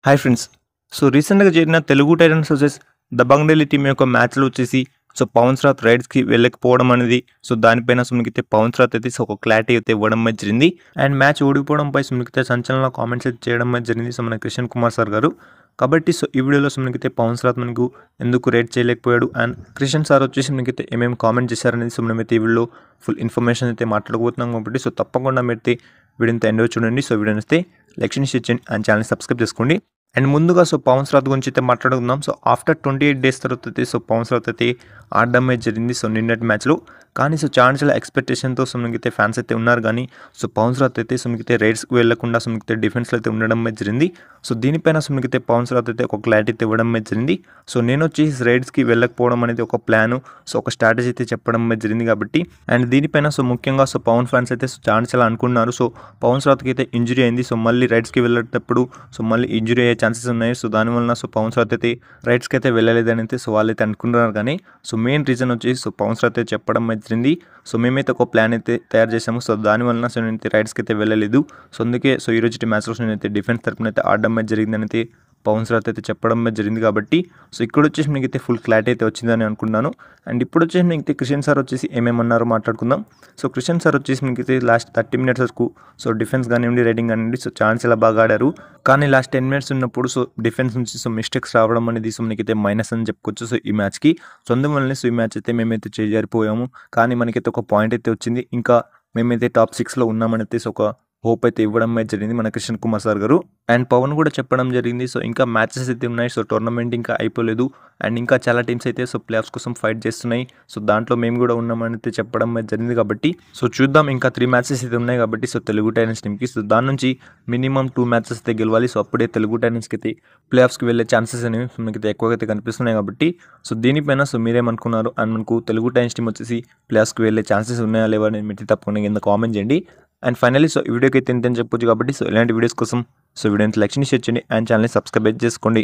Hi friends. రీసెంట్‌గా జరిగిన Telugu Titans versus Dabangg Delhi team యొక్క మ్యాచ్‌లో వచ్చేసి పవన్ శ్రాత్ రైడ్స్‌కి వెళ్ళకపోవడం అనేది దానిపైన మనకైతే పవన్ శ్రాత్ అయితే ఒక క్లారిటీ అయితే ఇవ్వడం అయితే జరిగింది. అండ్ మ్యాచ్ ఓడిపోవడంపై మనకైతే సంచలన కామెంట్స్ అయితే చేయడం అయితే జరిగింది. మన కిషన్ కుమార్ సార్ గారు. కాబట్టి ఈ వీడియోలో మనకైతే పవన్ శ్రాత్ మనకు ఎందుకు రైడ్ చేయలేకపోయాడు అండ్ క్రిషన్ సార్ వచ్చేసి మనకైతే ఏమేమి కామెంట్ చేశారనేది మనమైతే ఈ వీడియోలో ఫుల్ ఇన్ఫర్మేషన్ అయితే మాట్లాడబోతున్నాం. కాబట్టి తప్పకుండా మీరైతే వీడియోని ఎండ్ చూడండి. వీడియోని అయితే లైక్ చేయండి, షేర్ చేయండి అండ్ ఛానల్ని సబ్స్క్రైబ్ చేసుకోండి. అండ్ ముందుగా పవన్ శ్రాత్ గురించి అయితే మాట్లాడుకుందాం. ఆఫ్టర్ 28 days తర్వాత అయితే పవన్ శ్రాత్ అయితే ఆడడం అయితే జరిగింది నిన్నటి మ్యాచ్లో. కానీ చాలా ఎక్స్పెక్టేషన్తో మనకైతే ఫ్యాన్స్ అయితే ఉన్నారు. కానీ పవన్ శ్రాత్ అయితే మనకైతే రైడ్స్కి వెళ్లకుండా మనకైతే డిఫెన్స్లో అయితే ఉండడం అయితే జరిగింది. దీనిపైన మనకైతే పవన్ శ్రాత్ అయితే ఒక క్లారిటీ అయితే ఇవ్వడం అయితే జరిగింది. నేను వచ్చేసి రైడ్స్కి వెళ్ళకపోవడం అనేది ఒక ప్లాను, ఒక స్ట్రాటజీ అయితే చెప్పడం అయితే జరిగింది. కాబట్టి అండ్ దీనిపైన ముఖ్యంగా పవన్ ఫ్యాన్స్ అయితే చాలా అనుకున్నారు. పవన్ శ్రాత్కి అయితే ఇంజురీ అయింది. మళ్ళీ రైడ్స్కి వెళ్ళేటప్పుడు మళ్ళీ ఇంజురీ అయ్యే ఛాన్సెస్ ఉన్నాయి. దానివల్ల పవన్ శ్రాత్ అయితే రైడ్స్కి అయితే వెళ్ళలేదని అయితే వాళ్ళైతే అనుకుంటున్నారు. కానీ మెయిన్ రీజన్ వచ్చేసి పవన్ శ్రాత్ అయితే చెప్పడం అయితే జరిగింది. మేమైతే ఒక ప్లాన్ అయితే తయారు చేసాము. దానివల్ల నేనైతే రైడ్స్కి అయితే వెళ్ళలేదు. అందుకే ఈరోజు మ్యాచ్లో నేనైతే డిఫెన్స్ తరపున అయితే ఆడడం అయితే జరిగిందని అయితే పవన్ శ్రాత్ అయితే చెప్పడం జరిగింది. కాబట్టి ఇక్కడ వచ్చేసి మీకైతే ఫుల్ క్లారిటీ అయితే వచ్చిందని అనుకున్నాను. అండ్ ఇప్పుడు వచ్చేసి మీకైతే క్రిషన్ సార్ వచ్చేసి ఏమేమన్నారో మాట్లాడుకుందాం. క్రిషన్ సార్ వచ్చేసి మీకైతే లాస్ట్ 30 minutes వరకు డిఫెన్స్ కానివ్వండి, రైడింగ్ కానివ్వండి చాలా బాగా ఆడారు. కానీ లాస్ట్ 10 minutes ఉన్నప్పుడు డిఫెన్స్ నుంచి మిస్టేక్స్ రావడం అనేది మనకైతే మైనస్ అని చెప్పుకోవచ్చు ఈ మ్యాచ్కి. అందువల్లనే ఈ మ్యాచ్ అయితే మేమైతే చేజారిపోయాము. కానీ మనకైతే ఒక పాయింట్ అయితే వచ్చింది. ఇంకా మేమైతే టాప్ 6లో ఉన్నామని అయితే ఒక హోప్ అయితే ఇవ్వడం అయితే జరిగింది మన కిషన్ కుమార్ సార్ గారు. అండ్ పవన్ కూడా చెప్పడం జరిగింది. ఇంకా మ్యాచెస్ అయితే ఉన్నాయి. టోర్నమెంట్ ఇంకా అయిపోలేదు. అండ్ ఇంకా చాలా టీమ్స్ అయితే ప్లే ఆఫ్స్ కోసం ఫైట్ చేస్తున్నాయి. దాంట్లో మేము కూడా ఉన్నామని అయితే చెప్పడం అయితే జరిగింది. కాబట్టి చూద్దాం. ఇంకా 3 matches అయితే ఉన్నాయి కాబట్టి తెలుగు టైటన్స్ టీమ్కి దాని నుంచి మినిమం 2 matches అయితే గెలవాలి. అప్పుడే తెలుగు టైటన్స్కి అయితే ప్లే ఆఫ్స్కి వెళ్ళే ఛాన్సెస్ అనేవి మనకైతే ఎక్కువగా అయితే కనిపిస్తున్నాయి. కాబట్టి దీనిపైన మీరేమనుకున్నారు అండ్ మనకు తెలుగు టైటన్స్ టీమ్ వచ్చేసి ప్లే ఆఫ్స్కి వెళ్ళే ఛాన్సెస్ ఉన్నాయా లేవా అని మీరు తప్పకుండా కింద కామెంట్ చేయండి. అండ్ ఫైనల్లీ ఈ వీడియోకి అయితే ఇంతని చెప్పొచ్చు. కాబట్టి ఇలాంటి వీడియోస్ కోసం వీడియోని లైక్ చేయండి, షేర్ చేయండి అండ్ ఛానల్ని సబ్స్క్రైబ్ చేసుకోండి.